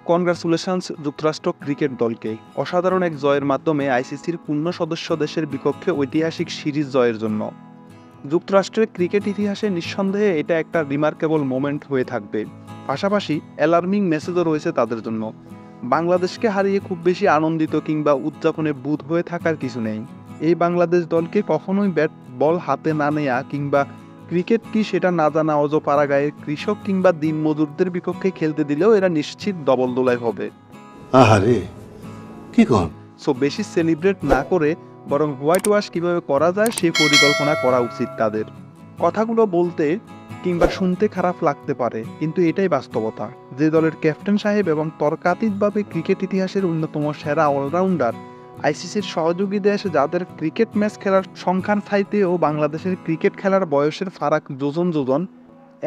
Congratulations যুক্তরাষ্ট্র cricket দলকে অসাধারণ এক জয়ের মাধ্যমে আইসিসির পূর্ণ সদস্য দেশের বিপক্ষে ঐতিহাসিক সিরিজ জয়ের জন্য। যুক্তরাষ্ট্রের ক্রিকেট ইতিহাসে নিঃসন্দেহে এটা একটা রিমার্কেবল মোমেন্ট হয়ে থাকবে। পাশাপাশি অ্যালার্মিং মেসেজও রয়েছে তাদের জন্য। বাংলাদেশকে হারিয়ে খুব বেশি আনন্দিত কিংবা উদযাপনে বুঁদ হয়ে থাকার কিছু নেই। এই বাংলাদেশ দলকে কখনোই ব্যাট বল হাতে না নেয়া কিংবা ক্রিকেট কি সেটা না জানা অজপাড়াগাঁয়ের কৃষক কিংবা দিনমজুরদের বিপক্ষে খেলতে দিলেও এরা নিশ্চিত ডবল দোলাই হবে। আহারে কি কন? সো বেশি সেলিব্রেট না করে বরং হোয়াইট ওয়াশ কিভাবে করা যায় সেই পরিকল্পনা করা উচিত তাদের। কথাগুলো বলতে কিংবা শুনতে খারাপ লাগতে পারে, কিন্তু এটাই বাস্তবতা। যে দলের ক্যাপ্টেন সাহেব এবং তর্কাতীতভাবে ক্রিকেট ইতিহাসের অন্যতম সেরা অলরাউন্ডার, আইসিসির সহযোগী দেশ যাদের ক্রিকেট ম্যাচ খেলার সংখ্যার চাইতেও বাংলাদেশের ক্রিকেট খেলার বয়সের ফারাক যোজন যোজন,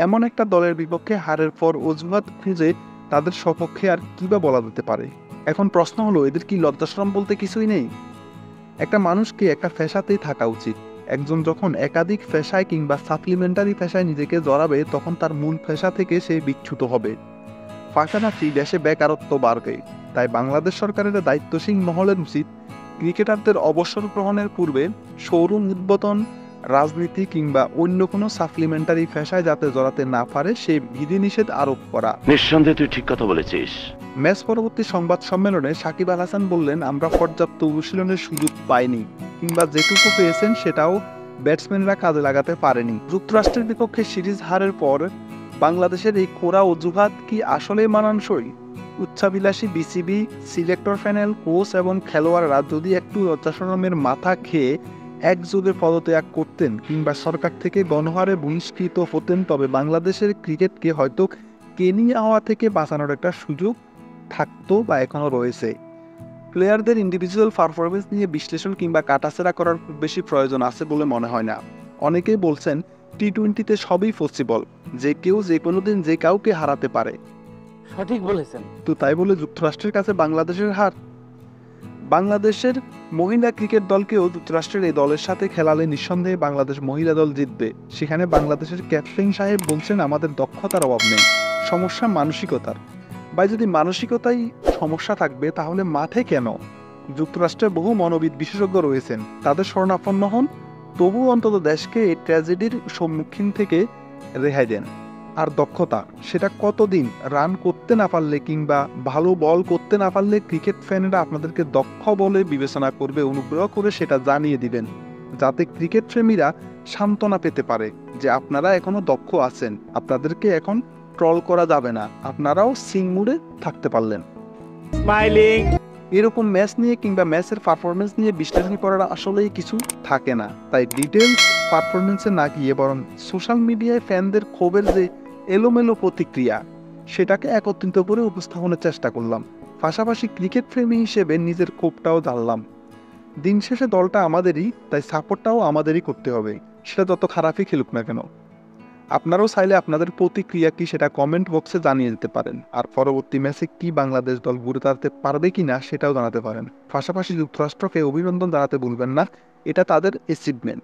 এমন একটা দলের বিপক্ষে হারের পর অজুহাত খুঁজে তাদের সপক্ষে আর কী বা বলা যেতে পারে? এখন প্রশ্ন হলো, এদের কি লজ্জাশরম বলতে কিছুই নেই? একটা মানুষকে একটা পেশাতেই থাকা উচিত। একজন যখন একাধিক পেশায় কিংবা সাপ্লিমেন্টারি পেশায় নিজেকে জড়াবে, তখন তার মূল পেশা থেকে সে বিচ্যুত হবে। পাশাপাশি দেশে বেকারত্ব বাড়বে। তাই বাংলাদেশ সরকারের দায়িত্বশীল মহলের উচিত ক্রিকেটারদের অবসর গ্রহণের পূর্বে শোরুম উদ্বোধন, রাজনীতি কিংবা অন্য কোনো সাপ্লিমেন্টারি পেশায় যাতে জড়াতে না পারে সেই বিধিনিষেধ আরোপ করা। নিঃসন্দেহে তুই ঠিক কথা বলেছিস। ম্যাচ পরবর্তী সংবাদ সম্মেলনে সাকিব আল হাসান বললেন, আমরা পর্যাপ্ত অনুশীলনের সুযোগ পাইনি কিংবা যেটুকু পেয়েছেন সেটাও ব্যাটসম্যানরা কাজে লাগাতে পারেনি। যুক্তরাষ্ট্রের বিপক্ষে সিরিজ হারের পর বাংলাদেশের এই কোরা অজুহাত কি আসলে মানানসই? উচ্চাভিলাষী বিসিবি, সিলেক্টর প্যানেল, কোচ এবং খেলোয়াড়রা যদি একটু লজ্জাশরমের মাথা খেয়ে একযোগে পদত্যাগ করতেন কিংবা সরকার থেকে গণহারে বহিষ্কৃত হতেন, তবে বাংলাদেশের ক্রিকেটকে হয়তো কেনিয়া হওয়া থেকে বাঁচানোর একটা সুযোগ থাকতো বা এখনও রয়েছে। প্লেয়ারদের ইন্ডিভিজুয়াল পারফরমেন্স নিয়ে বিশ্লেষণ কিংবা কাটাছেড়া করার খুব বেশি প্রয়োজন আছে বলে মনে হয় না। অনেকেই বলছেন টি-20-তে সবই পসিবল, যে কেউ যে কোনো দিন যে কাউকে হারাতে পারে। সঠিক বলেছেন। তো তাই বলে যুক্তরাষ্ট্রের কাছে বাংলাদেশের হার? বাংলাদেশের মহিলা ক্রিকেট দলকেও যুক্তরাষ্ট্রের এই দলের সাথে খেলালে নিঃসন্দেহে বাংলাদেশ মহিলা দল জিতবে। সেখানে বাংলাদেশের ক্যাপ্টেন সাহেব বলছেন, আমাদের দক্ষতার অভাব নেই, সমস্যা মানসিকতার। বা যদি মানসিকতাই সমস্যা থাকবে তাহলে মাঠে কেন? যুক্তরাষ্ট্রে বহু মনোবিদ বিশেষজ্ঞ রয়েছেন, তাদের শরণাপন্ন হন, তবুও অন্তত দেশকে এই ট্র্যাজেডির সম্মুখীন থেকে রেহাই দেন। আর দক্ষতা, সেটা কতদিন? রান করতে না পারলে কিংবা ভালো বল করতে না পারলে ক্রিকেট ফ্যানেরা আপনাদেরকে দক্ষ বলে বিবেচনা করবে। অনুগ্রহ করে সেটা জানিয়ে দিবেন, যাতে ক্রিকেট প্রেমীরা সান্ত্বনা পেতে পারে যে আপনারা এখনো দক্ষ আছেন, আপনাদেরকে এখন ট্রল করা যাবে না, আপনারাও সিং মুডে থাকতে পারলেন। স্মাইলিং। এরকম ম্যাচ নিয়ে কিংবা ম্যাচের পারফরমেন্স নিয়ে বিশ্লেষণ করার আসলেই কিছু থাকে না। তাই ডিটেলস পারফরমেন্সে না গিয়ে বরং সোশ্যাল মিডিয়ায় ফ্যানদের ক্ষোভের যে এলোমেলো প্রতিক্রিয়া, সেটাকে একত্রিত করে উপস্থাপনের চেষ্টা করলাম। পাশাপাশি ক্রিকেট প্রেমী হিসেবে নিজের ক্ষোভটাও জানলাম। দিন শেষে দলটা আমাদেরই, তাই সাপোর্টটাও আমাদেরই করতে হবে, সেটা যত খারাপই খেলুক না কেন। আপনারাও চাইলে আপনাদের প্রতিক্রিয়া কি সেটা কমেন্ট বক্সে জানিয়ে দিতে পারেন। আর পরবর্তী ম্যাচে কি বাংলাদেশ দল ঘুরে দাঁড়াতে পারবে কিনা সেটাও জানাতে পারেন। পাশাপাশি যুক্তরাষ্ট্রকে অভিনন্দন জানাতে ভুলবেন না, এটা তাদের অ্যাচিভমেন্ট।